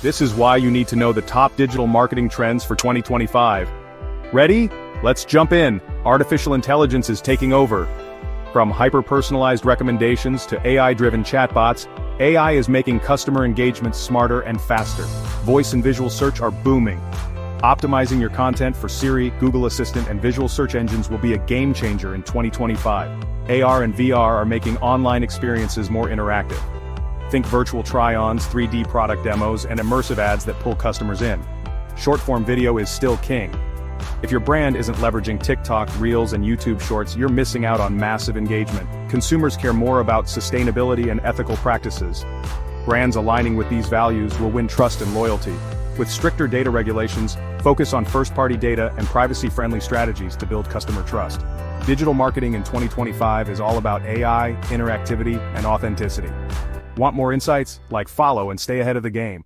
This is why you need to know the top digital marketing trends for 2025. Ready? Let's jump in. Artificial intelligence is taking over. From hyper-personalized recommendations to AI-driven chatbots, AI is making customer engagement smarter and faster. Voice and visual search are booming. Optimizing your content for Siri, Google Assistant, and visual search engines will be a game changer in 2025. AR and VR are making online experiences more interactive. Think virtual try-ons, 3D product demos, and immersive ads that pull customers in. Short-form video is still king. If your brand isn't leveraging TikTok, Reels, and YouTube Shorts, you're missing out on massive engagement. Consumers care more about sustainability and ethical practices. Brands aligning with these values will win trust and loyalty. With stricter data regulations, focus on first-party data and privacy-friendly strategies to build customer trust. Digital marketing in 2025 is all about AI, interactivity, and authenticity. Want more insights? Follow and stay ahead of the game.